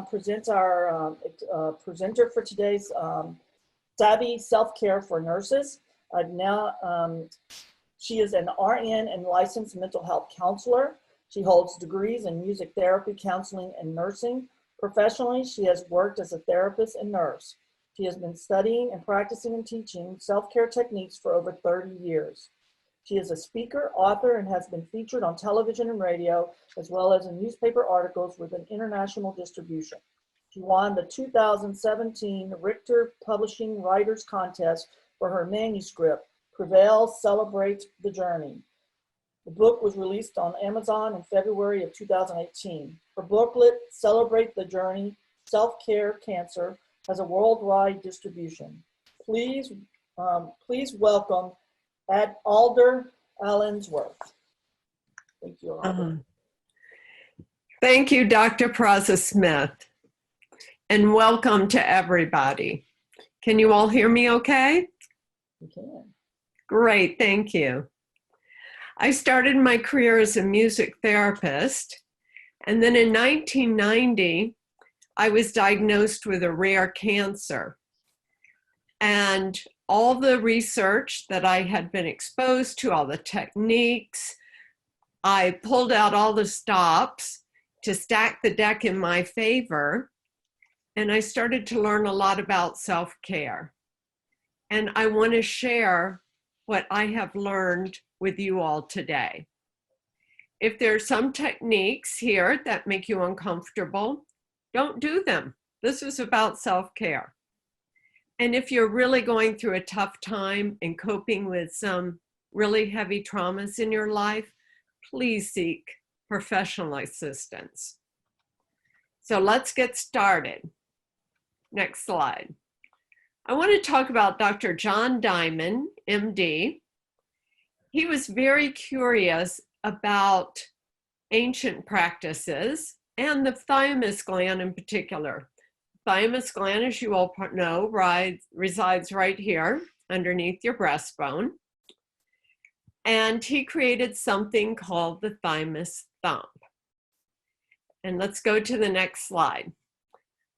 presents our presenter for today's Savvy Self-Care for Nurses. She is an RN and licensed mental health counselor. She holds degrees in music therapy, counseling, and nursing. Professionally, she has worked as a therapist and nurse. She has been studying and practicing and teaching self-care techniques for over 30 years. She is a speaker, author, and has been featured on television and radio, as well as in newspaper articles with an international distribution. She won the 2017 Richter Publishing Writers Contest for her manuscript, Prevail, Celebrate the Journey. The book was released on Amazon in February of 2018. Her booklet, Celebrate the Journey, Self-Care Cancer, has a worldwide distribution. Please welcome Alder Allensworth. Thank you, Alder. Thank you, Dr. Praza-Smith, and welcome to everybody. Can you all hear me okay? We can. Great, thank you. I started my career as a music therapist, and then in 1990, I was diagnosed with a rare cancer. And all the research that I had been exposed to, all the techniques, I pulled out all the stops to stack the deck in my favor, and I started to learn a lot about self-care. And I want to share what I have learned with you all today. If there are some techniques here that make you uncomfortable, don't do them. This is about self-care. And if you're really going through a tough time and coping with some really heavy traumas in your life, please seek professional assistance. So let's get started. Next slide. I want to talk about Dr. John Diamond, MD. He was very curious about ancient practices and the thymus gland in particular. Thymus gland, as you all know, resides right here underneath your breastbone. And he created something called the Thymus Thump. And let's go to the next slide.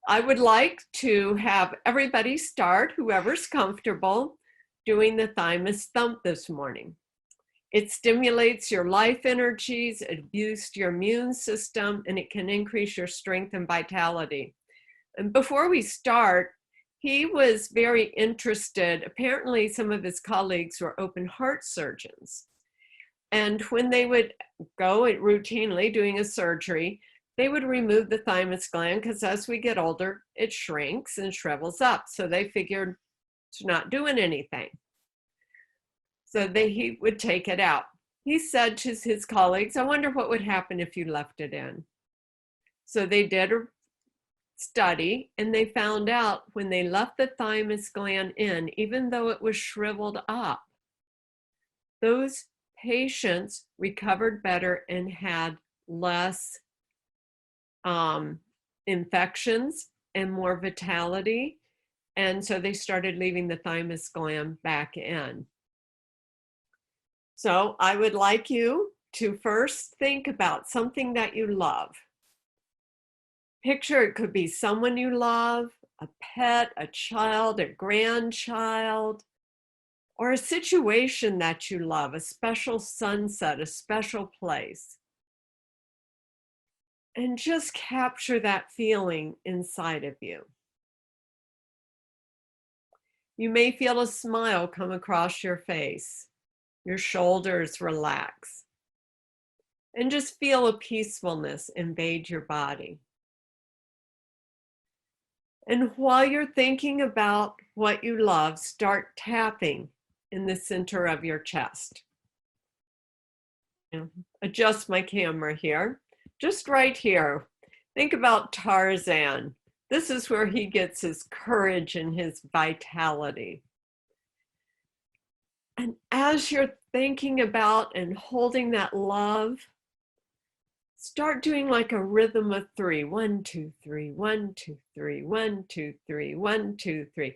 I would like to have everybody start, whoever's comfortable, doing the Thymus Thump this morning. It stimulates your life energies, it boosts your immune system, and it can increase your strength and vitality. And before we start, he was very interested. Apparently, some of his colleagues were open heart surgeons. And when they would go routinely doing a surgery, they would remove the thymus gland because as we get older, it shrinks and shrivels up. So they figured it's not doing anything. So he would take it out. He said to his colleagues, I wonder what would happen if you left it in. So they did a study, and they found out when they left the thymus gland in, even though it was shriveled up, those patients recovered better and had less infections and more vitality. And so they started leaving the thymus gland back in. So I would like you to first think about something that you love. Picture it could be someone you love, a pet, a child, a grandchild, or a situation that you love, a special sunset, a special place. And just capture that feeling inside of you. You may feel a smile come across your face, your shoulders relax, and just feel a peacefulness invade your body. And while you're thinking about what you love, start tapping in the center of your chest. Adjust my camera here, just right here. Think about Tarzan. This is where he gets his courage and his vitality. And as you're thinking about and holding that love, start doing like a rhythm of 3. 1, 2, 3, 1, 2, 3, 1, 2, 3, 1, 2, 3.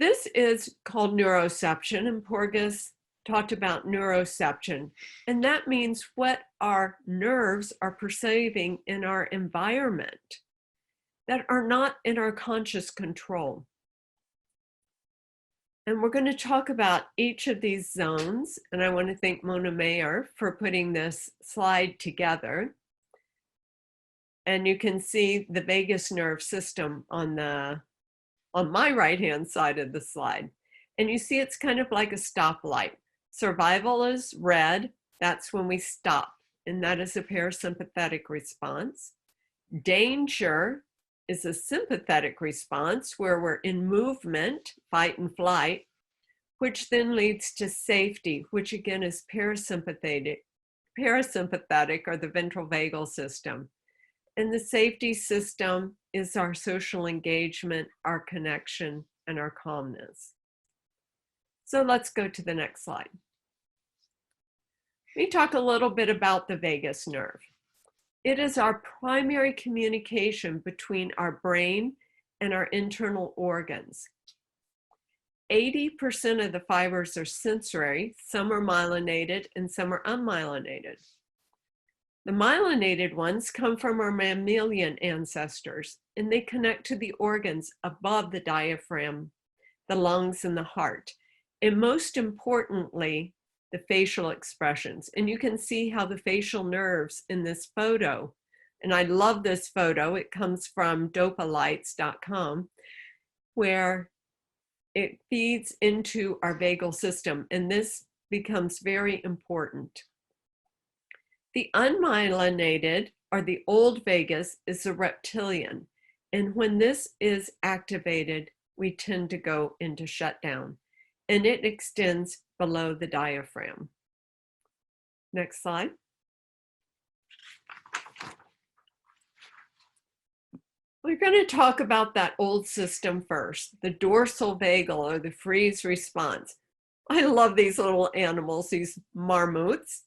This is called neuroception, and Porges talked about neuroception, and that means what our nerves are perceiving in our environment that are not in our conscious control. And we're going to talk about each of these zones, and I want to thank Mona Mayer for putting this slide together. And you can see the vagus nerve system on my right-hand side of the slide. And you see it's kind of like a stoplight. Survival is red, that's when we stop, and that is a parasympathetic response. Danger is a sympathetic response where we're in movement, fight and flight, which then leads to safety, which again is parasympathetic or the ventral vagal system. And the safety system is our social engagement, our connection, and our calmness. So let's go to the next slide. Let me talk a little bit about the vagus nerve. It is our primary communication between our brain and our internal organs. 80% of the fibers are sensory, some are myelinated and some are unmyelinated. The myelinated ones come from our mammalian ancestors, and they connect to the organs above the diaphragm, the lungs, and the heart. And most importantly, the facial expressions. And you can see how the facial nerves in this photo, and I love this photo, it comes from dopalights.com, where it feeds into our vagal system, and this becomes very important. The unmyelinated, or the old vagus, is the reptilian. And when this is activated, we tend to go into shutdown. And it extends below the diaphragm. Next slide. We're going to talk about that old system first, the dorsal vagal, or the freeze response. I love these little animals, these marmots.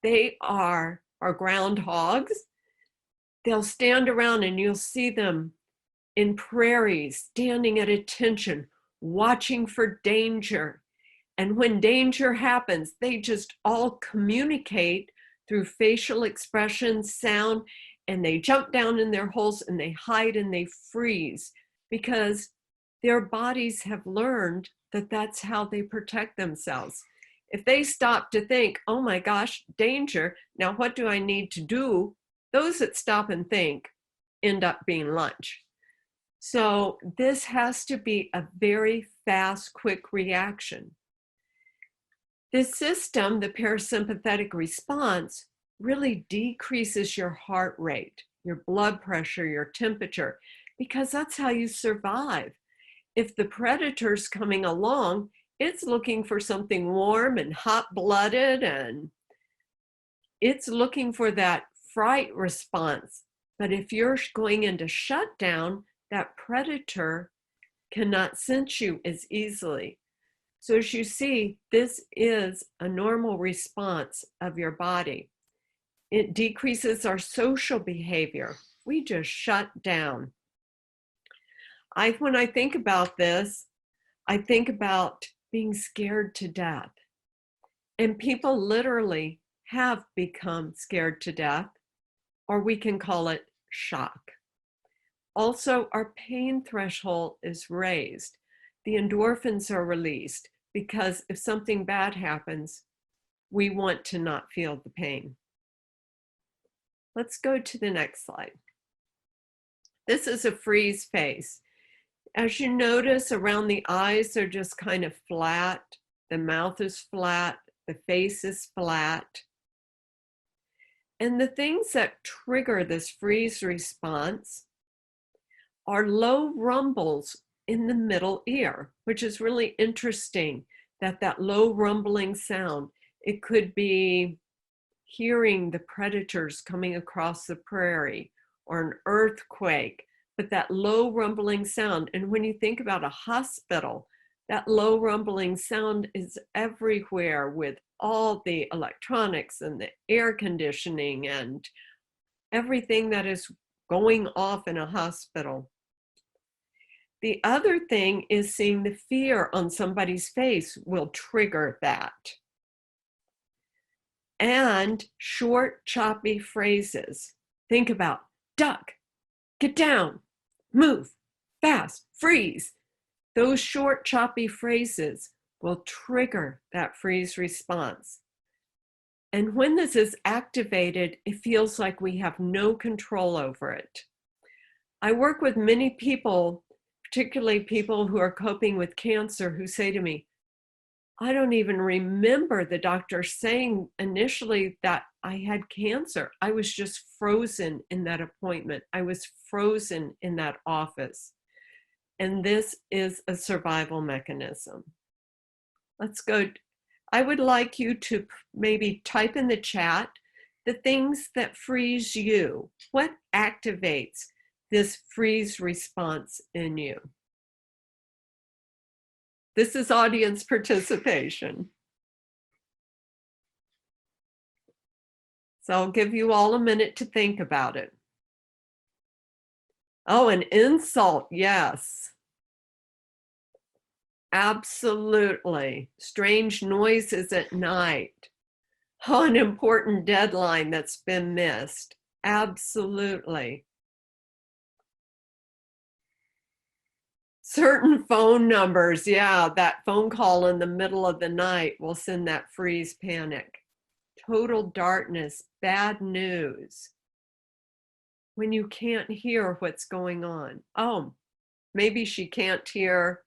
They are groundhogs. They'll stand around and you'll see them in prairies, standing at attention, watching for danger. And when danger happens, they just all communicate through facial expression, sound, and they jump down in their holes and they hide and they freeze because their bodies have learned that that's how they protect themselves. If they stop to think, oh my gosh, danger, now what do I need to do? Those that stop and think end up being lunch. So this has to be a very fast, quick reaction. This system, the parasympathetic response, really decreases your heart rate, your blood pressure, your temperature, because that's how you survive. If the predator's coming along, it's looking for something warm and hot-blooded, and it's looking for that fright response. But if you're going into shutdown, that predator cannot sense you as easily. So as you see, this is a normal response of your body. It decreases our social behavior. We just shut down. When I think about this, I think about being scared to death. And people literally have become scared to death, or we can call it shock. Also, our pain threshold is raised. The endorphins are released because if something bad happens, we want to not feel the pain. Let's go to the next slide. This is a freeze face. As you notice, around the eyes, they're just kind of flat. The mouth is flat. The face is flat. And the things that trigger this freeze response are low rumbles in the middle ear, which is really interesting, that low rumbling sound. It could be hearing the predators coming across the prairie or an earthquake, but that low rumbling sound. And when you think about a hospital, that low rumbling sound is everywhere with all the electronics and the air conditioning and everything that is going off in a hospital. The other thing is seeing the fear on somebody's face will trigger that. And short, choppy phrases. Think about duck, get down, move, fast, freeze. Those short, choppy phrases will trigger that freeze response. And when this is activated, it feels like we have no control over it. I work with many people, particularly people who are coping with cancer, who say to me, I don't even remember the doctor saying initially that I had cancer. I was just frozen in that appointment. I was frozen in that office. And this is a survival mechanism. Let's go. I would like you to maybe type in the chat the things that freeze you. What activates this freeze response in you? This is audience participation. So I'll give you all a minute to think about it. Oh, an insult, yes. Absolutely. Strange noises at night. Oh, an important deadline that's been missed. Absolutely. Certain phone numbers, yeah, that phone call in the middle of the night will send that freeze panic. Total darkness, bad news. When you can't hear what's going on. Oh, maybe she can't hear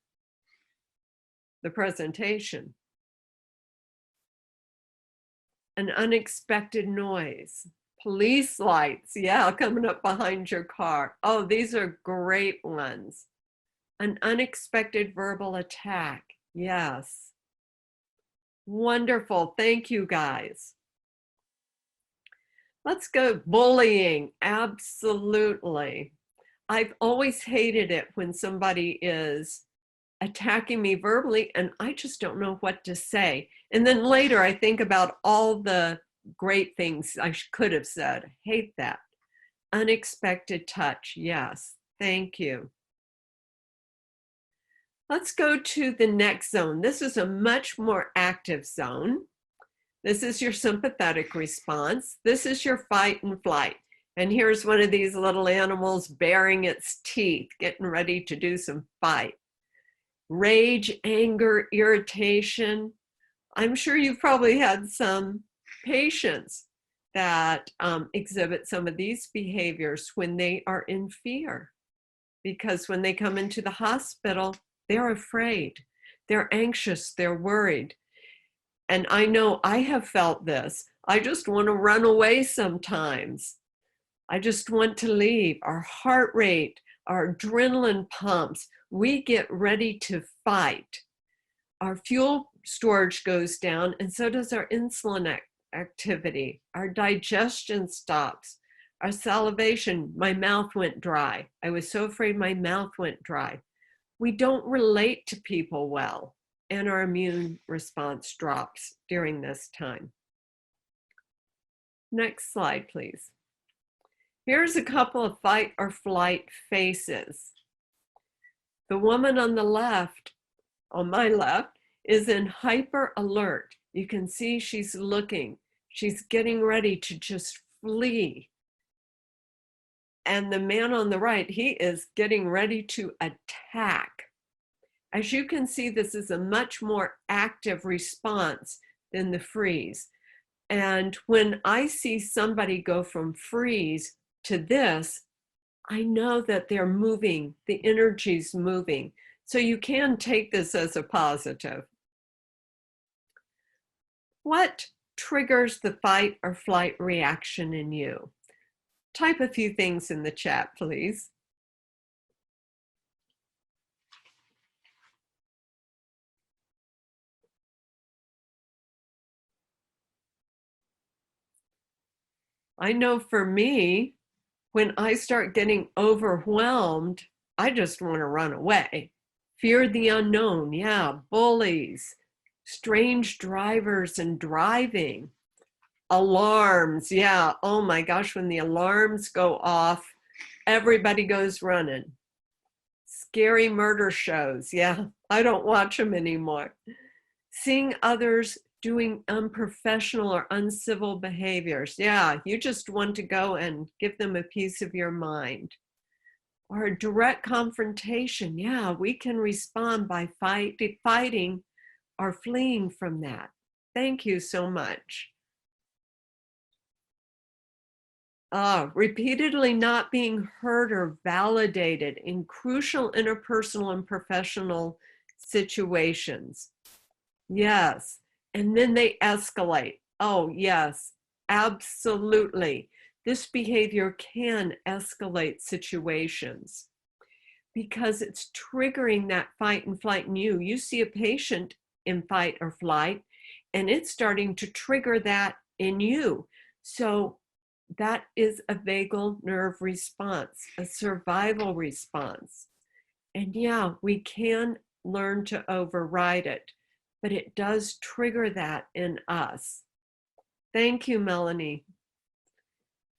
the presentation. An unexpected noise. Police lights, yeah, coming up behind your car. Oh, these are great ones. An unexpected verbal attack, yes. Wonderful, thank you guys. Let's go bullying, absolutely. I've always hated it when somebody is attacking me verbally and I just don't know what to say. And then later I think about all the great things I could have said. Hate that. Unexpected touch, yes, thank you. Let's go to the next zone. This is a much more active zone. This is your sympathetic response. This is your fight and flight. And here's one of these little animals baring its teeth, getting ready to do some fight. Rage, anger, irritation. I'm sure you've probably had some patients that exhibit some of these behaviors when they are in fear. Because when they come into the hospital, they're afraid, they're anxious, they're worried. And I know I have felt this. I just want to run away sometimes. I just want to leave. Our heart rate, our adrenaline pumps, we get ready to fight. Our fuel storage goes down, and so does our insulin activity. Our digestion stops. Our salivation, my mouth went dry. I was so afraid my mouth went dry. We don't relate to people well, and our immune response drops during this time. Next slide, please. Here's a couple of fight or flight faces. The woman on the left, on my left, is in hyper alert. You can see she's looking. She's getting ready to just flee. And the man on the right, he is getting ready to attack. As you can see, this is a much more active response than the freeze. And when I see somebody go from freeze to this, I know that they're moving, the energy's moving. So you can take this as a positive. What triggers the fight or flight reaction in you? Type a few things in the chat, please. I know for me, when I start getting overwhelmed, I just want to run away. Fear the unknown, yeah, bullies, strange drivers and driving, alarms, yeah, oh my gosh, when the alarms go off, everybody goes running. Scary murder shows. Yeah, I don't watch them anymore. Seeing others doing unprofessional or uncivil behaviors. Yeah, you just want to go and give them a piece of your mind. Or a direct confrontation. Yeah, we can respond by fighting or fleeing from that. Thank you so much. Repeatedly not being heard or validated in crucial interpersonal and professional situations. Yes. And then they escalate. Oh, yes, absolutely. This behavior can escalate situations because it's triggering that fight and flight in you. You see a patient in fight or flight, and it's starting to trigger that in you. So that is a vagal nerve response, a survival response. And yeah, we can learn to override it, but it does trigger that in us. Thank you, Melanie.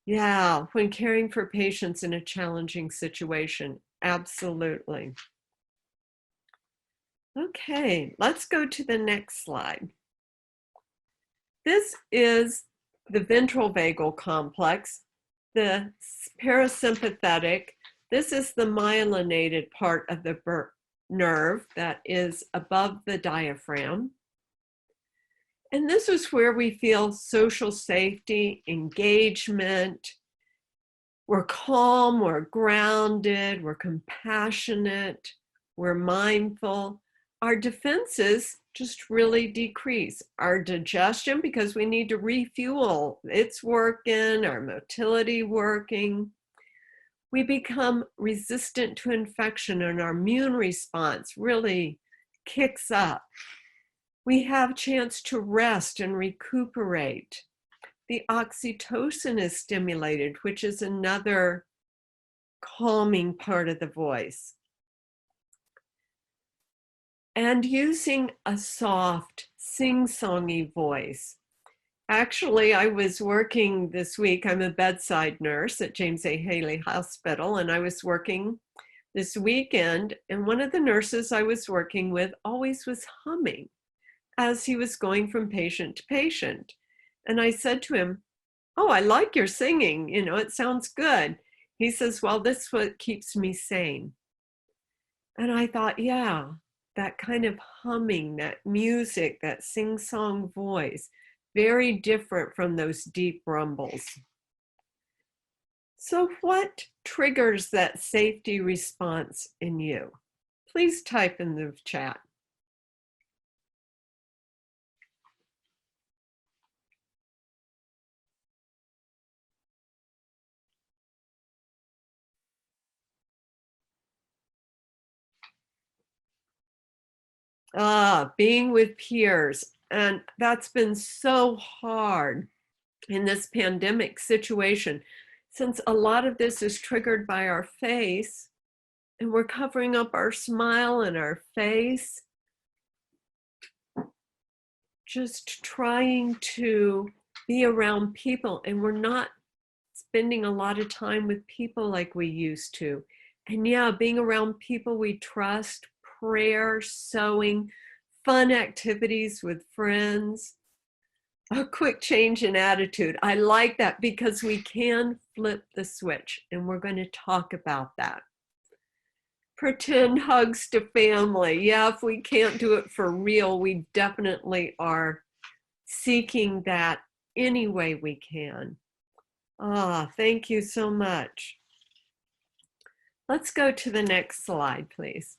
Yeah, when caring for patients in a challenging situation, absolutely. Okay, let's go to the next slide. This is the ventral vagal complex, the parasympathetic. This is the myelinated part of the nerve that is above the diaphragm. And this is where we feel social safety, engagement. We're calm, we're grounded, we're compassionate, we're mindful. Our defenses just really decrease. Our digestion, because we need to refuel, it's working, our motility working. We become resistant to infection and our immune response really kicks up. We have a chance to rest and recuperate. The oxytocin is stimulated, which is another calming part of the voice. And using a soft, sing-songy voice. Actually, I was working this week, I'm a bedside nurse at James A. Haley Hospital, and I was working this weekend, and one of the nurses I was working with always was humming as he was going from patient to patient. And I said to him, "Oh, I like your singing, you know, it sounds good." He says, "Well, this is what keeps me sane." And I thought, yeah, that kind of humming, that music, that sing-song voice, very different from those deep rumbles. So what triggers that safety response in you? Please type in the chat. Being with peers. And that's been so hard in this pandemic situation, since a lot of this is triggered by our face and we're covering up our smile and our face. Just trying to be around people, and we're not spending a lot of time with people like we used to. And yeah, being around people we trust, prayer, sewing, fun activities with friends, a quick change in attitude. I like that because we can flip the switch, and we're going to talk about that. Pretend hugs to family. Yeah, if we can't do it for real, we definitely are seeking that any way we can. Thank you so much. Let's go to the next slide, please.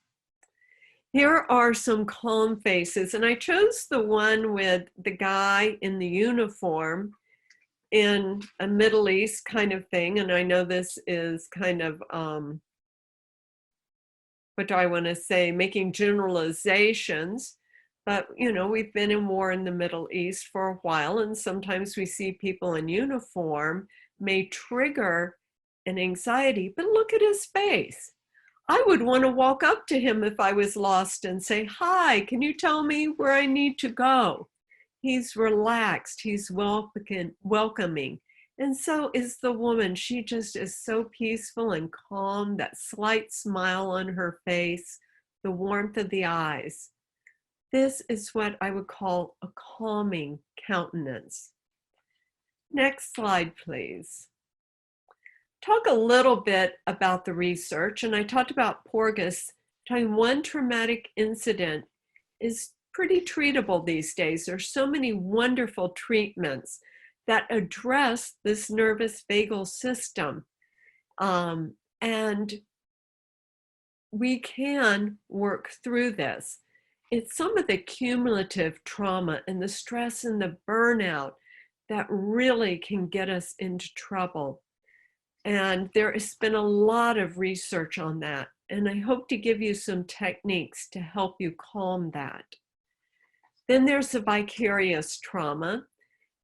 Here are some calm faces, and I chose the one with the guy in the uniform in a Middle East kind of thing, and I know this is kind of, what do I want to say, making generalizations, but you know, we've been in war in the Middle East for a while, and sometimes we see people in uniform may trigger an anxiety, but look at his face. I would want to walk up to him if I was lost and say, "Hi, can you tell me where I need to go?" He's relaxed, he's welcoming, And so is the woman. She just is so peaceful and calm, that slight smile on her face, the warmth of the eyes. This is what I would call a calming countenance. Next slide, please. Talk a little bit about the research, and I talked about Porges. Telling one traumatic incident is pretty treatable these days. There's so many wonderful treatments that address this nervous vagal system. And we can work through this. It's some of the cumulative trauma and the stress and the burnout that really can get us into trouble. And there has been a lot of research on that. And I hope to give you some techniques to help you calm that. Then there's the vicarious trauma.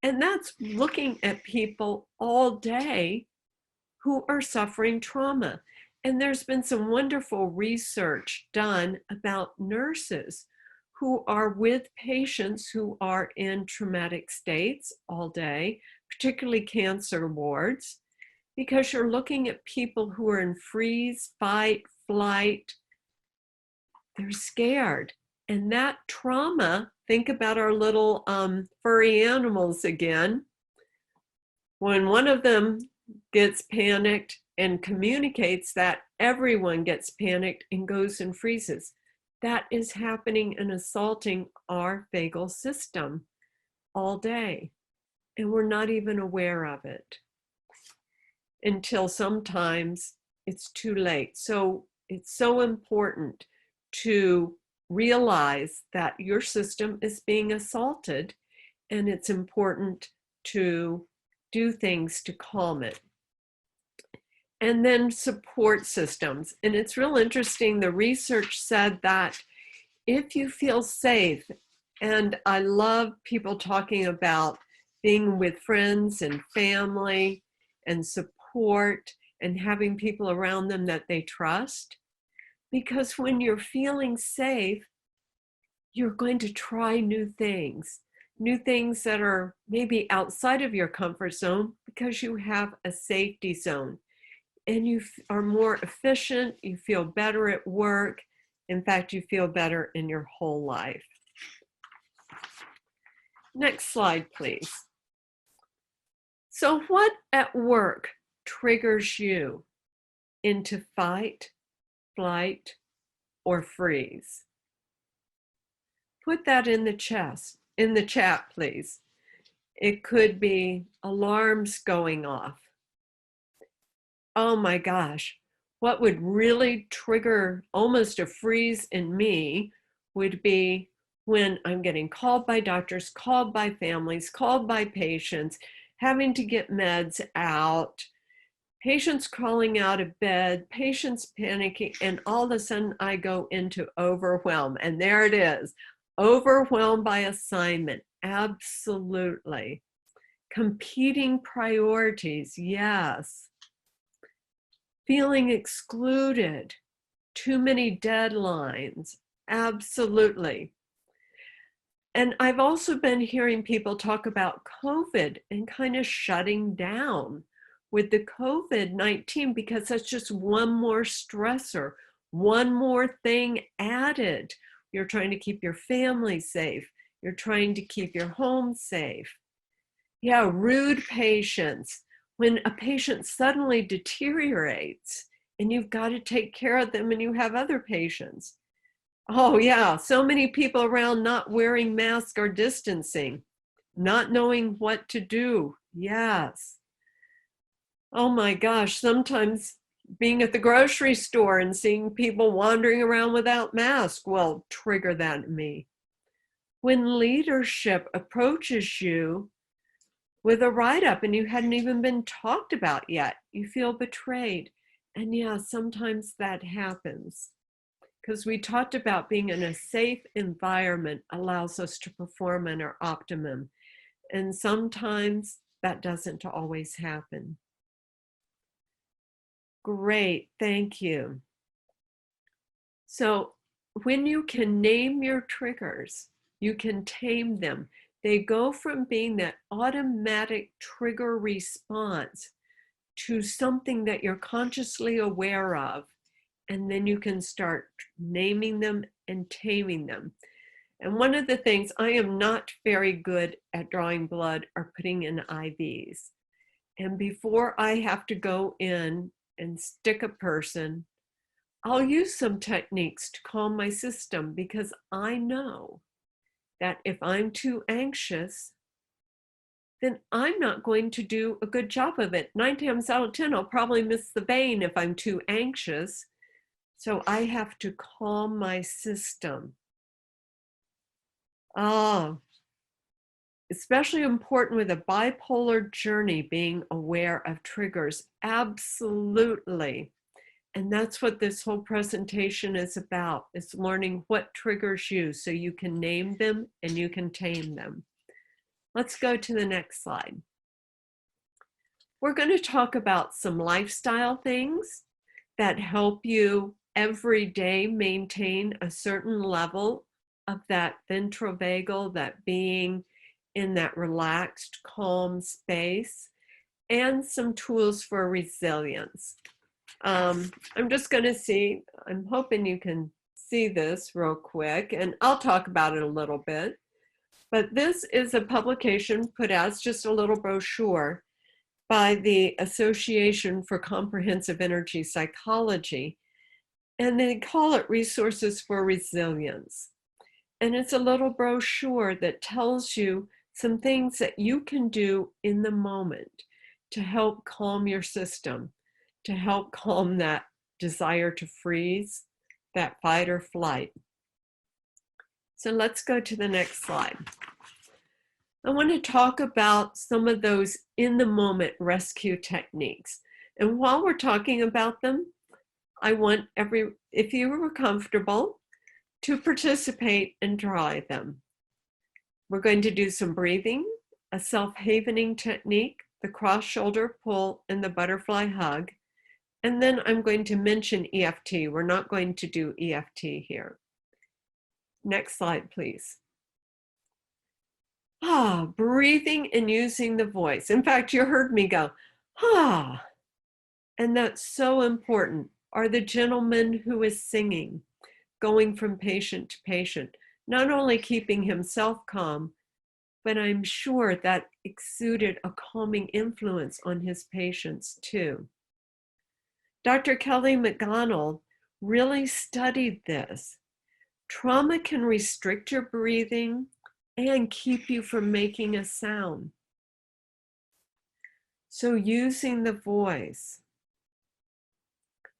And that's looking at people all day who are suffering trauma. And there's been some wonderful research done about nurses who are with patients who are in traumatic states all day, particularly cancer wards, because you're looking at people who are in freeze, fight, flight. They're scared. And that trauma, think about our little furry animals again. When one of them gets panicked and communicates that, everyone gets panicked and goes and freezes. That is happening and assaulting our vagal system all day. And we're not even aware of it until sometimes it's too late. So it's so important to realize that your system is being assaulted, and it's important to do things to calm it. And then support systems. And it's real interesting, the research said that if you feel safe, and I love people talking about being with friends and family and support and having people around them that they trust, because when you're feeling safe, you're going to try new things that are maybe outside of your comfort zone because you have a safety zone. And you are more efficient, you feel better at work. In fact, you feel better in your whole life. Next slide, please. So what at work triggers you into fight, flight, or freeze? Put that in the chat, please. It could be alarms going off. Oh my gosh, what would really trigger almost a freeze in me would be when I'm getting called by doctors, called by families, called by patients, having to get meds out, patients crawling out of bed, patients panicking, and all of a sudden I go into overwhelm. And there it is, overwhelmed by assignment, absolutely. Competing priorities, yes. Feeling excluded, too many deadlines, absolutely. And I've also been hearing people talk about COVID and kind of shutting down with the COVID-19 because that's just one more stressor, one more thing added. You're trying to keep your family safe. You're trying to keep your home safe. Yeah, rude patients. When a patient suddenly deteriorates and you've got to take care of them and you have other patients. Oh yeah, so many people around not wearing masks or distancing, not knowing what to do. Yes. Oh my gosh, sometimes being at the grocery store and seeing people wandering around without masks will trigger that in me. When leadership approaches you with a write-up and you hadn't even been talked about yet, you feel betrayed. And yeah, sometimes that happens because we talked about being in a safe environment allows us to perform in our optimum. And sometimes that doesn't always happen. Great, thank you. So when you can name your triggers, you can tame them. They go from being that automatic trigger response to something that you're consciously aware of, and then you can start naming them and taming them. And one of the things, I am not very good at drawing blood or putting in IVs. And before I have to go in and stick a person, I'll use some techniques to calm my system, because I know that if I'm too anxious, then I'm not going to do a good job of it. 9 times out of 10, I'll probably miss the vein if I'm too anxious. So I have to calm my system. Especially important with a bipolar journey, being aware of triggers. Absolutely. And that's what this whole presentation is about, is learning what triggers you so you can name them and you can tame them. Let's go to the next slide. We're going to talk about some lifestyle things that help you every day maintain a certain level of that ventral vagal, that being in that relaxed, calm space, and some tools for resilience. I'm just going to see, I'm hoping you can see this real quick, and I'll talk about it a little bit. But this is a publication put out, it's just a little brochure by the Association for Comprehensive Energy Psychology, and they call it Resources for Resilience. And it's a little brochure that tells you some things that you can do in the moment to help calm your system, to help calm that desire to freeze, that fight or flight. So let's go to the next slide. I want to talk about some of those in the moment rescue techniques. And while we're talking about them, I want if you were comfortable, to participate and try them. We're going to do some breathing, a self-havening technique, the cross shoulder pull, and the butterfly hug. And then I'm going to mention EFT. We're not going to do EFT here. Next slide, please. Breathing and using the voice. In fact, you heard me go, and that's so important. Are the gentleman who is singing, going from patient to patient, not only keeping himself calm, but I'm sure that exuded a calming influence on his patients too. Dr. Kelly McDonald really studied this. Trauma can restrict your breathing and keep you from making a sound. So using the voice,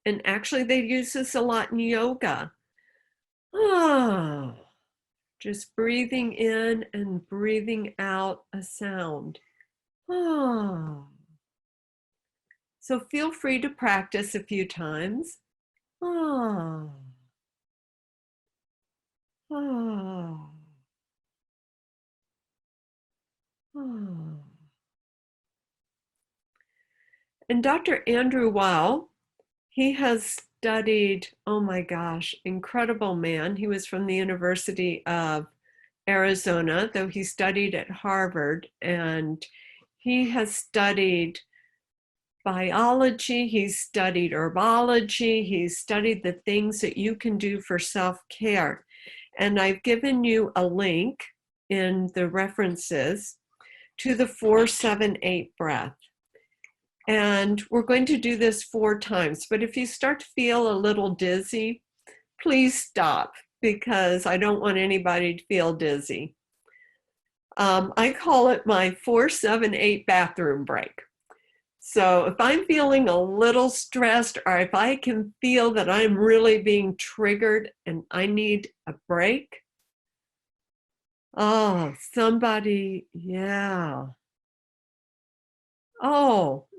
and actually they use this a lot in yoga. Just breathing in and breathing out a sound. So feel free to practice a few times. And Dr. Andrew Weil, he has studied, oh my gosh, incredible man. He was from the University of Arizona, though he studied at Harvard, and he has studied biology, he's studied herbology, he's studied the things that you can do for self-care. And I've given you a link in the references to the 4-7-8 breath. And we're going to do this 4 times, but if you start to feel a little dizzy, please stop, because I don't want anybody to feel dizzy. I call it my 4-7-8 bathroom break. So if I'm feeling a little stressed, or if I can feel that I'm really being triggered and I need a break, somebody, yeah.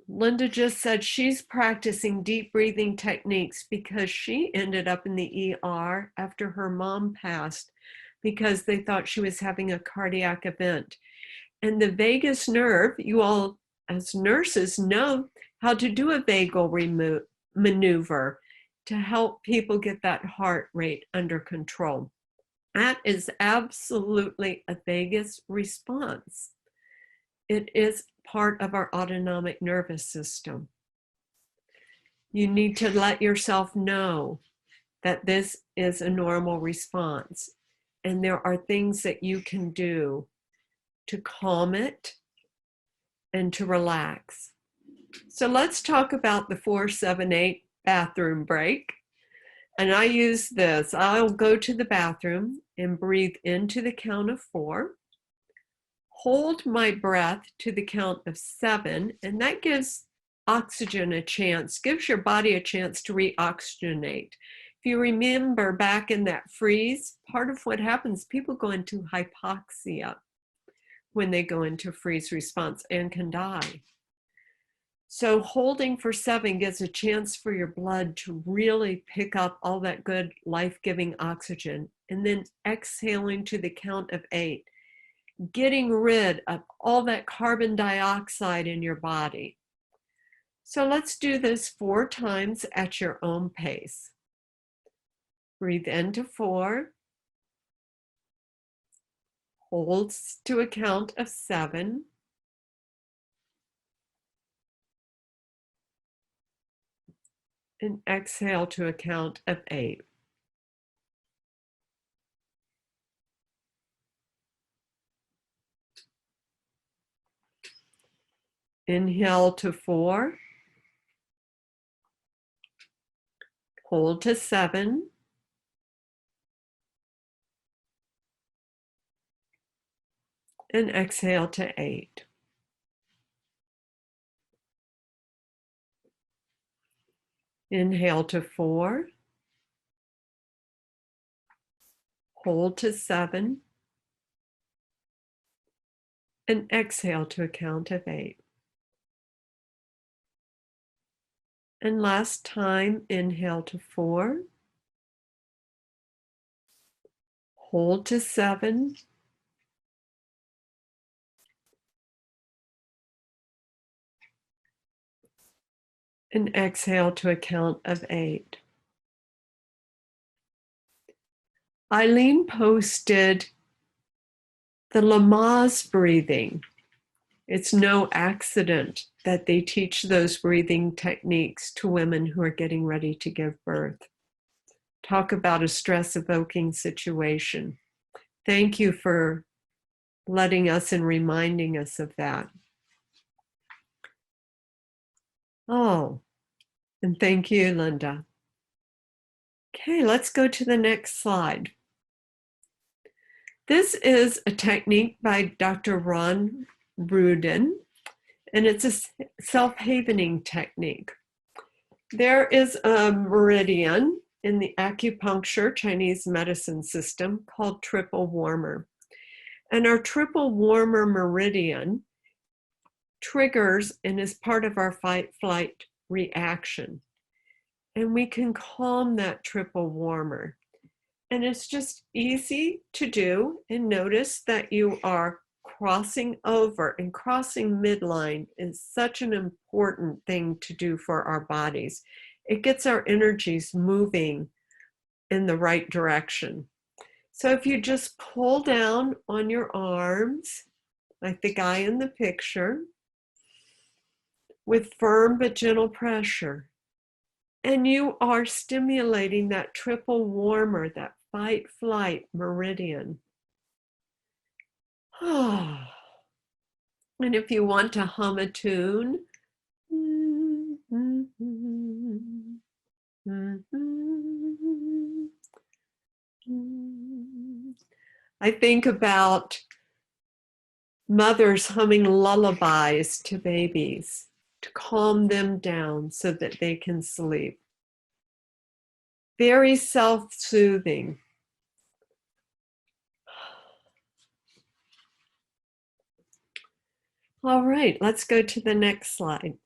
Linda just said she's practicing deep breathing techniques because she ended up in the ER after her mom passed because they thought she was having a cardiac event. And the vagus nerve, you all as nurses know how to do a vagal maneuver to help people get that heart rate under control. That is absolutely a vagus response. It is part of our autonomic nervous system. You need to let yourself know that this is a normal response, and there are things that you can do to calm it and to relax. So let's talk about the 4-7-8 bathroom break. And I use this. I'll go to the bathroom and breathe into the count of 4. Hold my breath to the count of 7, and that gives oxygen a chance, gives your body a chance to reoxygenate. If you remember back in that freeze, part of what happens, people go into hypoxia when they go into freeze response and can die. So holding for 7 gives a chance for your blood to really pick up all that good life-giving oxygen, and then exhaling to the count of 8, getting rid of all that carbon dioxide in your body. So let's do this 4 times at your own pace. Breathe into 4, hold to a count of 7, and exhale to a count of 8. Inhale to 4, hold to 7, and exhale to 8. Inhale to 4, hold to 7, and exhale to a count of 8. And last time, inhale to 4, hold to 7, and exhale to a count of 8. Eileen posted the Lamaze breathing. It's no accident that they teach those breathing techniques to women who are getting ready to give birth. Talk about a stress-evoking situation. Thank you for letting us and reminding us of that. Oh, and thank you, Linda. Okay, let's go to the next slide. This is a technique by Dr. Ron Rudin, and it's a self-havening technique. There is a meridian in the acupuncture Chinese medicine system called triple warmer. And our triple warmer meridian triggers and is part of our fight-flight reaction. And we can calm that triple warmer. And it's just easy to do, and notice that you are crossing over, and crossing midline is such an important thing to do for our bodies. It gets our energies moving in the right direction. So if you just pull down on your arms, like the guy in the picture, with firm but gentle pressure, and you are stimulating that triple warmer, that fight-flight meridian. And if you want to hum a tune, I think about mothers humming lullabies to babies to calm them down so that they can sleep. Very self-soothing. All right, let's go to the next slide.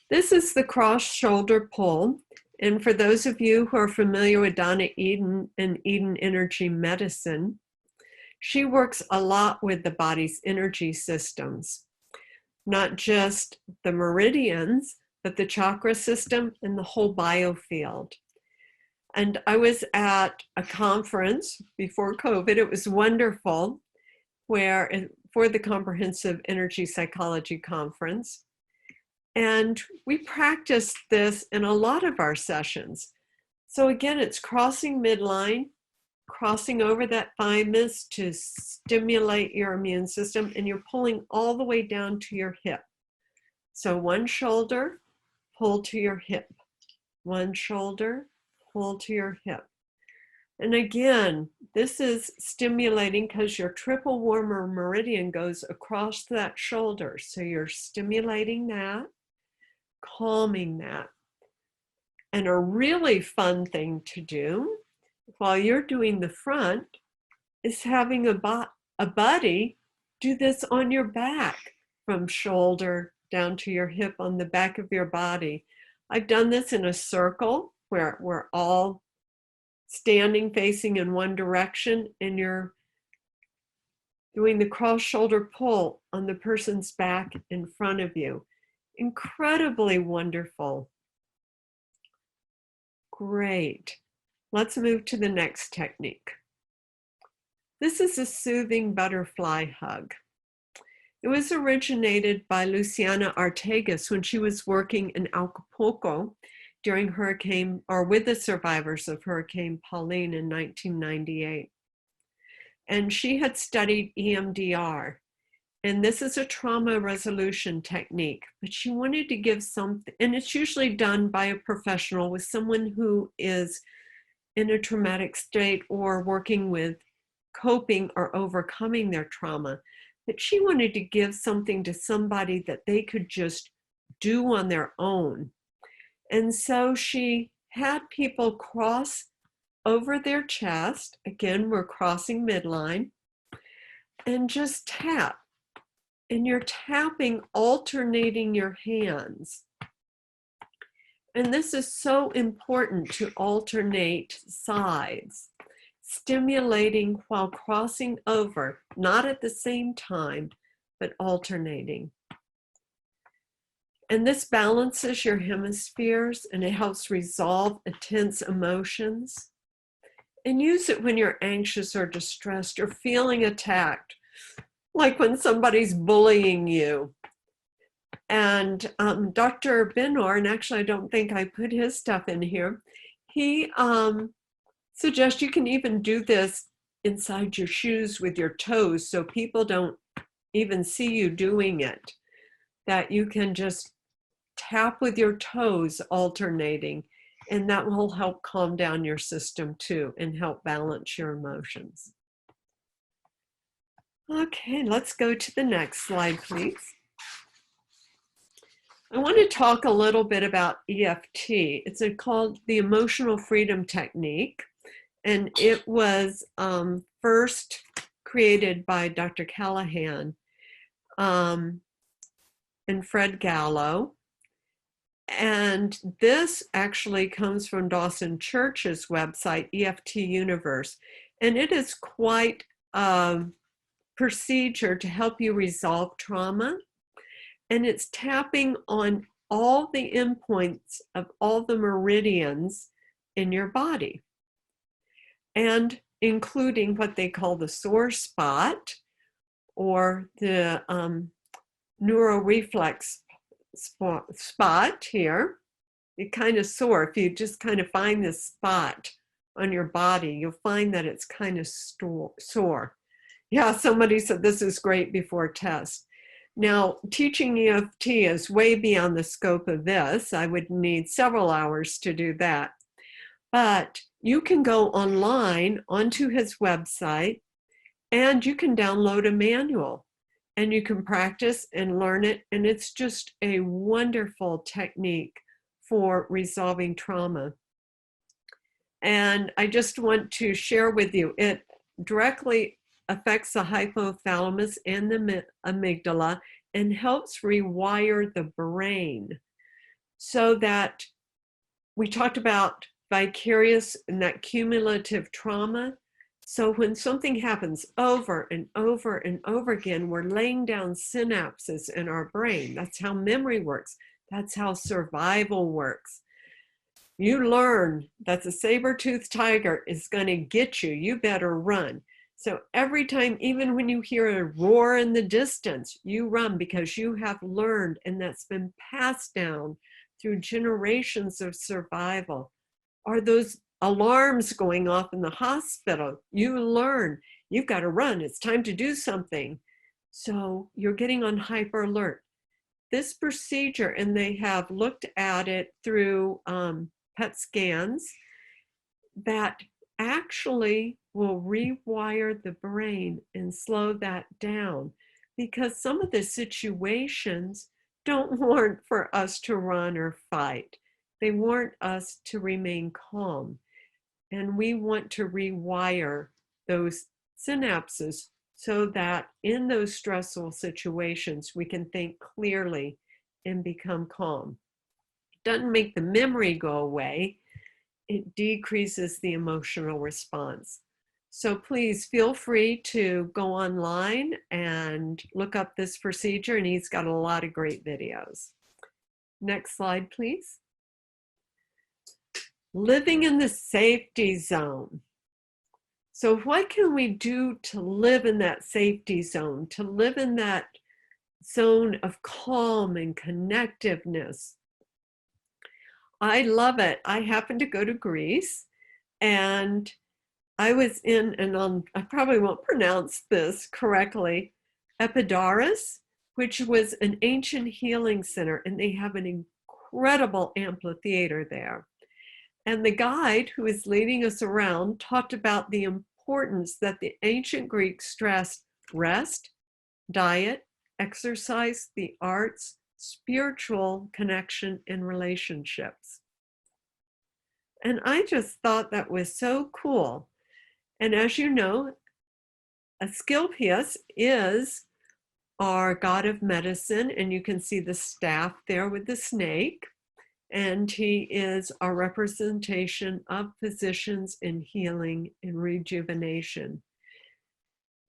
This is the cross shoulder pull. And for those of you who are familiar with Donna Eden and Eden Energy Medicine, she works a lot with the body's energy systems, not just the meridians, but the chakra system and the whole biofield. And I was at a conference before COVID. It was wonderful, for the Comprehensive Energy Psychology Conference. And we practiced this in a lot of our sessions. So again, it's crossing midline, crossing over that thymus to stimulate your immune system, and you're pulling all the way down to your hip. So one shoulder, pull to your hip. One shoulder, pull to your hip. And again, this is stimulating because your triple warmer meridian goes across that shoulder. So you're stimulating that, calming that. And a really fun thing to do while you're doing the front is having a buddy do this on your back, from shoulder down to your hip on the back of your body. I've done this in a circle where we're all standing facing in one direction, and you're doing the cross shoulder pull on the person's back in front of you. Incredibly wonderful. Great. Let's move to the next technique. This is a soothing butterfly hug. It was originated by Luciana Artegas when she was working in Acapulco during with the survivors of Hurricane Pauline in 1998. And she had studied EMDR. And this is a trauma resolution technique, but she wanted to give something, and it's usually done by a professional with someone who is in a traumatic state or working with coping or overcoming their trauma. But she wanted to give something to somebody that they could just do on their own. And so she had people cross over their chest. Again, we're crossing midline, and just tap. And you're tapping, alternating your hands. And this is so important, to alternate sides, stimulating while crossing over, not at the same time, but alternating. And this balances your hemispheres, and it helps resolve intense emotions. And use it when you're anxious or distressed or feeling attacked, like when somebody's bullying you. And Dr. Benor, and actually I don't think I put his stuff in here, he suggests you can even do this inside your shoes with your toes, so people don't even see you doing it. That you can just tap with your toes, alternating, and that will help calm down your system too and help balance your emotions. Okay, let's go to the next slide, please. I want to talk a little bit about EFT. It's called the Emotional Freedom Technique, and it was first created by Dr. Callahan and Fred Gallo. And this actually comes from Dawson Church's website, EFT Universe, and it is quite procedure to help you resolve trauma. And it's tapping on all the endpoints of all the meridians in your body, and including what they call the sore spot, or the neuroreflex spot here. It kind of sore. If you just kind of find this spot on your body, you'll find that it's kind of sore. Yeah, somebody said this is great before test. Now, teaching EFT is way beyond the scope of this. I would need several hours to do that. But you can go online onto his website, and you can download a manual, and you can practice and learn it. And it's just a wonderful technique for resolving trauma. And I just want to share with you, it directly affects the hypothalamus and the amygdala and helps rewire the brain, so that we talked about vicarious and that cumulative trauma. So when something happens over and over and over again, we're laying down synapses in our brain. That's how memory works. That's how survival works. You learn that the saber-toothed tiger is going to get you. You better run. So every time, even when you hear a roar in the distance, you run because you have learned, and that's been passed down through generations of survival. Are those alarms going off in the hospital? You learn, you've got to run. It's time to do something. So you're getting on hyper alert. This procedure, and they have looked at it through PET scans, that actually will rewire the brain and slow that down, because some of the situations don't warrant for us to run or fight. They warrant us to remain calm. And we want to rewire those synapses so that in those stressful situations, we can think clearly and become calm. It doesn't make the memory go away. It decreases the emotional response. So please feel free to go online and look up this procedure, and he's got a lot of great videos. Next slide, please. Living in the safety zone. So what can we do to live in that safety zone, to live in that zone of calm and connectiveness? I love it. I happened to go to Greece, and I was in, and I probably won't pronounce this correctly, Epidaurus, which was an ancient healing center, and they have an incredible amphitheater there. And the guide who was leading us around talked about the importance that the ancient Greeks stressed: rest, diet, exercise, the arts, spiritual connection, and relationships. And I just thought that was so cool. And as you know, Asclepius is our god of medicine, and you can see the staff there with the snake. And he is our representation of physicians in healing and rejuvenation.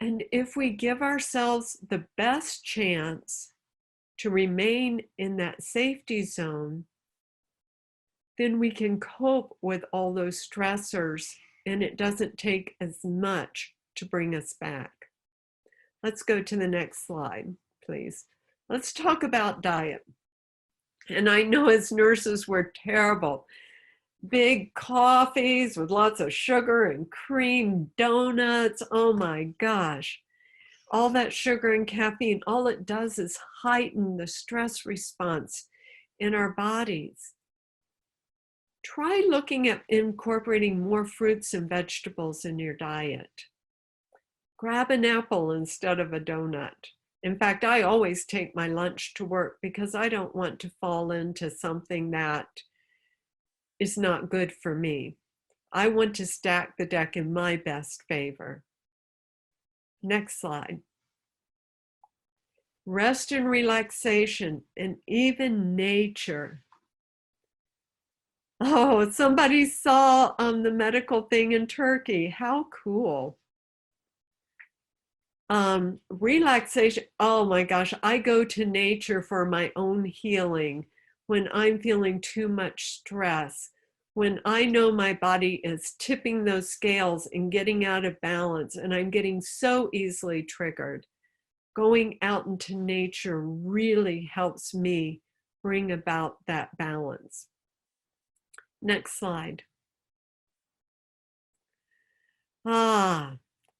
And if we give ourselves the best chance to remain in that safety zone, then we can cope with all those stressors, and it doesn't take as much to bring us back. Let's go to the next slide, please. Let's talk about diet. And I know as nurses, we're terrible. Big coffees with lots of sugar and cream, donuts, oh my gosh. All that sugar and caffeine, all it does is heighten the stress response in our bodies. Try looking at incorporating more fruits and vegetables in your diet. Grab an apple instead of a donut. In fact, I always take my lunch to work because I don't want to fall into something that is not good for me. I want to stack the deck in my best favor. Next slide. Rest and relaxation, and even nature. Oh, somebody saw the medical thing in Turkey. How cool. Relaxation. Oh my gosh, I go to nature for my own healing when I'm feeling too much stress, when I know my body is tipping those scales and getting out of balance, and I'm getting so easily triggered. Going out into nature really helps me bring about that balance. Next slide.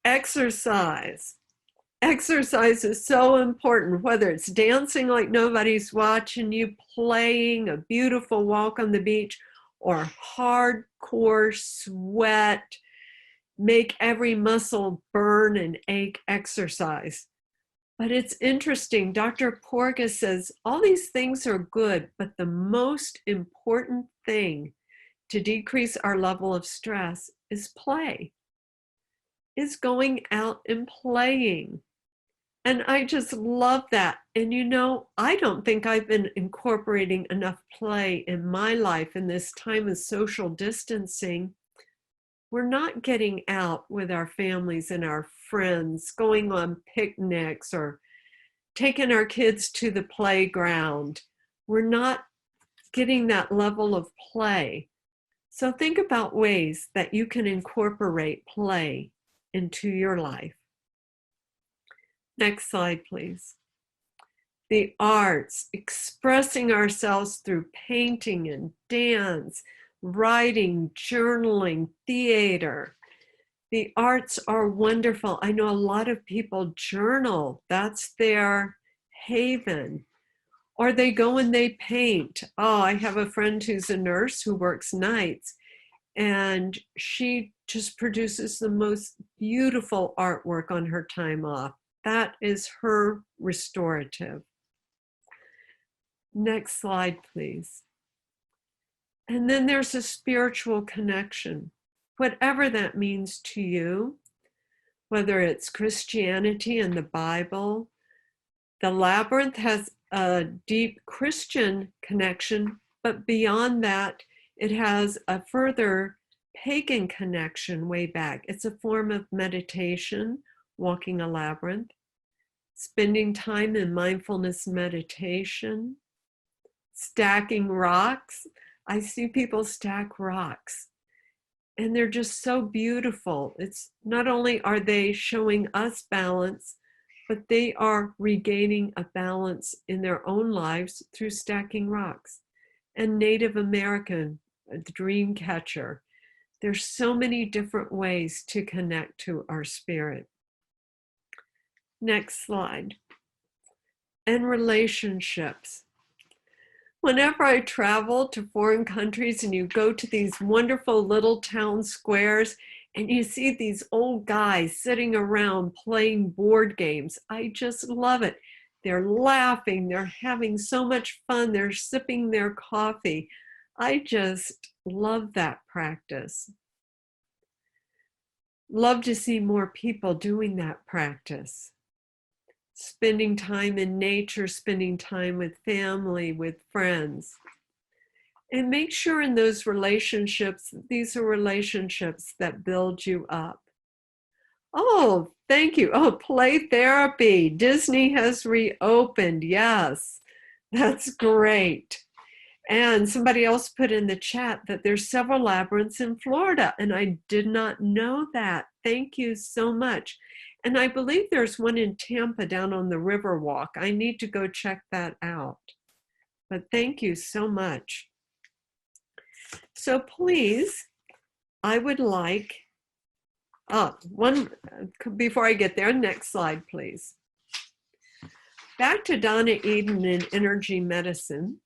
Exercise. Exercise is so important, whether it's dancing like nobody's watching you, playing a beautiful walk on the beach, or hardcore sweat, make every muscle burn and ache exercise. But it's interesting, Dr. Porges says all these things are good, but the most important thing to decrease our level of stress is play, is going out and playing. And I just love that. And you know, I don't think I've been incorporating enough play in my life in this time of social distancing. We're not getting out with our families and our friends, going on picnics or taking our kids to the playground. We're not getting that level of play. So think about ways that you can incorporate play into your life. Next slide, please. The arts, expressing ourselves through painting and dance, writing, journaling, theater. The arts are wonderful. I know a lot of people journal. That's their haven. Or they go and they paint. Oh, I have a friend who's a nurse who works nights, and she just produces the most beautiful artwork on her time off. That is her restorative. Next slide, please. And then there's a spiritual connection, whatever that means to you, whether it's Christianity and the Bible. The labyrinth has a deep Christian connection, but beyond that, it has a further pagan connection way back. It's a form of meditation, walking a labyrinth, spending time in mindfulness meditation, stacking rocks. I see people stack rocks, and they're just so beautiful. It's not only are they showing us balance, but they are regaining a balance in their own lives through stacking rocks. And Native American, the dream catcher. There's so many different ways to connect to our spirit. Next slide. And relationships. Whenever I travel to foreign countries and you go to these wonderful little town squares and you see these old guys sitting around playing board games, I just love it. They're laughing, they're having so much fun, they're sipping their coffee. I just love that practice. Love to see more people doing that practice. Spending time in nature, spending time with family, with friends. And make sure in those relationships, these are relationships that build you up. Oh, thank you. Oh, play therapy. Disney has reopened. Yes, that's great. And somebody else put in the chat that there's several labyrinths in Florida, and I did not know that. Thank you so much. And I believe there's one in Tampa down on the Riverwalk. I need to go check that out. But thank you so much. So please, I would like, before I get there, next slide, please. Back to Donna Eden in energy medicine.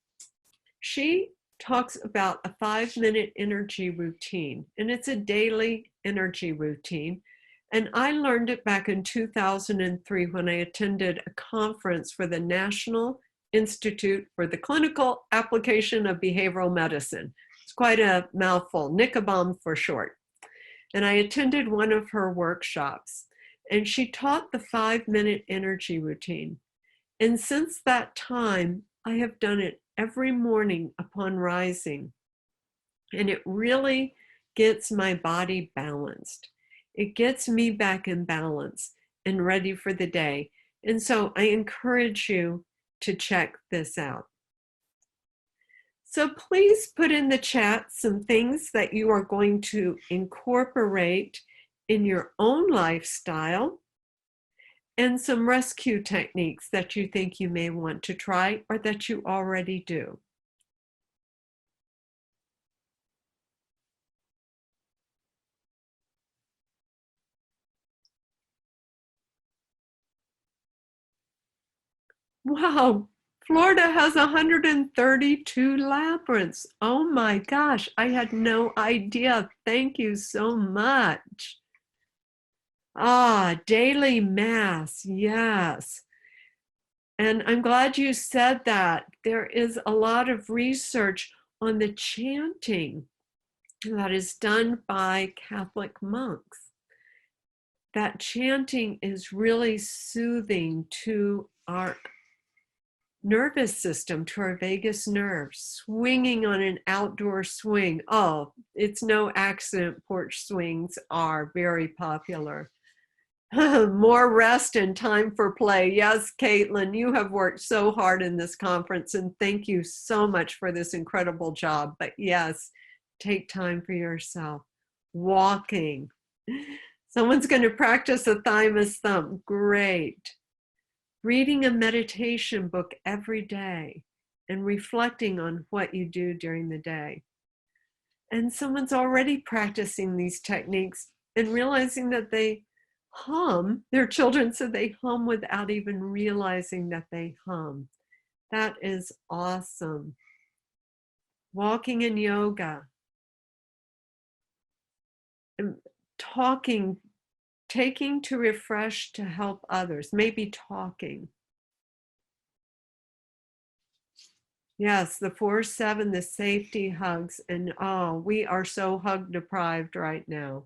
She talks about a 5-minute energy routine, and it's a daily energy routine. And I learned it back in 2003 when I attended a conference for the National Institute for the Clinical Application of Behavioral Medicine. It's quite a mouthful, NICABOM for short. And I attended one of her workshops, and she taught the 5-minute energy routine. And since that time, I have done it every morning upon rising. And it really gets my body balanced. It gets me back in balance and ready for the day. And so I encourage you to check this out. So please put in the chat some things that you are going to incorporate in your own lifestyle and some rescue techniques that you think you may want to try or that you already do. Wow, Florida has 132 labyrinths. Oh my gosh, I had no idea. Thank you so much. Daily mass, yes. And I'm glad you said that. There is a lot of research on the chanting that is done by Catholic monks. That chanting is really soothing to our nervous system, to our vagus nerve, swinging on an outdoor swing. Oh, it's no accident porch swings are very popular. More rest and time for play. Yes, Caitlin, you have worked so hard in this conference, and thank you so much for this incredible job. But yes, take time for yourself. Walking. Someone's going to practice a Thymus Thump. Great. Reading a meditation book every day and reflecting on what you do during the day. And someone's already practicing these techniques and realizing that they hum. Their children said they hum without even realizing that they hum. That is awesome. Walking in yoga. And talking, taking to refresh to help others, maybe talking. Yes, the 4-7, the safety hugs, and oh, we are so hug deprived right now.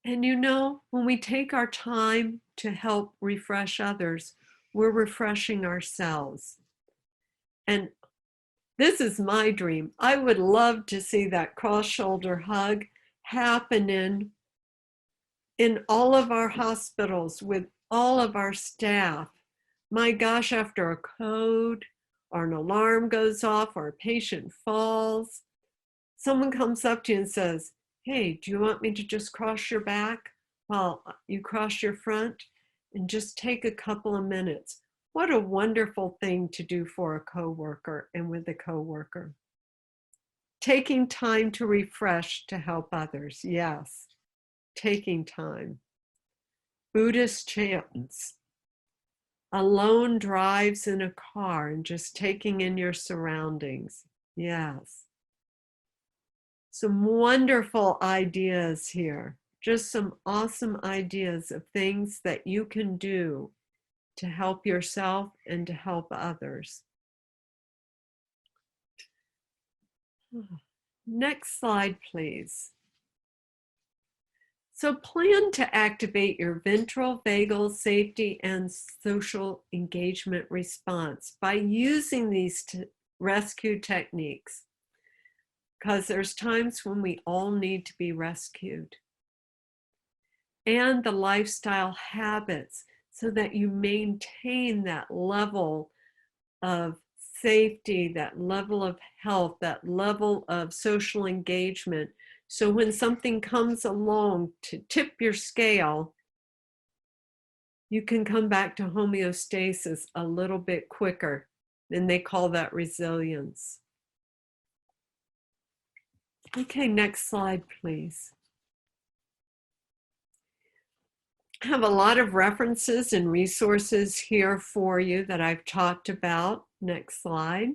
And you know, when we take our time to help refresh others, we're refreshing ourselves. And this is my dream. I would love to see that cross-shoulder hug happening in all of our hospitals with all of our staff. My gosh, after a code or an alarm goes off or a patient falls, someone comes up to you and says, hey, do you want me to just cross your back while you cross your front? And just take a couple of minutes. What a wonderful thing to do for a coworker and with a coworker. Taking time to refresh to help others, yes. Taking time. Buddhist chants. Alone drives in a car and just taking in your surroundings, yes. Some wonderful ideas here. Just some awesome ideas of things that you can do to help yourself and to help others. Next slide, please. So plan to activate your ventral, vagal, safety, and social engagement response by using these rescue techniques, because there's times when we all need to be rescued. And the lifestyle habits, so that you maintain that level of safety, that level of health, that level of social engagement. So when something comes along to tip your scale, you can come back to homeostasis a little bit quicker. And they call that resilience. Okay, next slide, please. I have a lot of references and resources here for you that I've talked about. Next slide.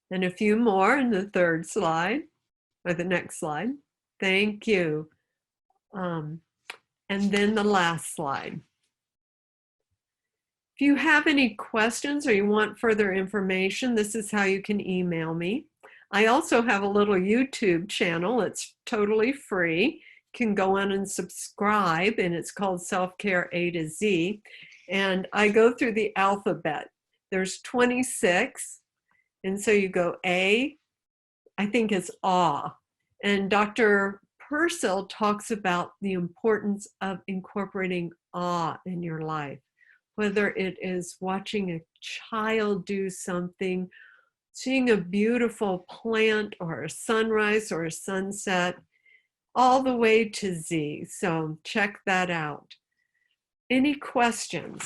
And a few more in the third slide, or the next slide. Thank you. And then the last slide. If you have any questions or you want further information, this is how you can email me. I also have a little YouTube channel. It's totally free. You can go on and subscribe, and it's called Self-Care A to Z. And I go through the alphabet. There's 26. And so you go A, I think it's awe. And Dr. Purcell talks about the importance of incorporating awe in your life, whether it is watching a child do something, seeing a beautiful plant or a sunrise or a sunset, all the way to Z. So check that out. Any questions?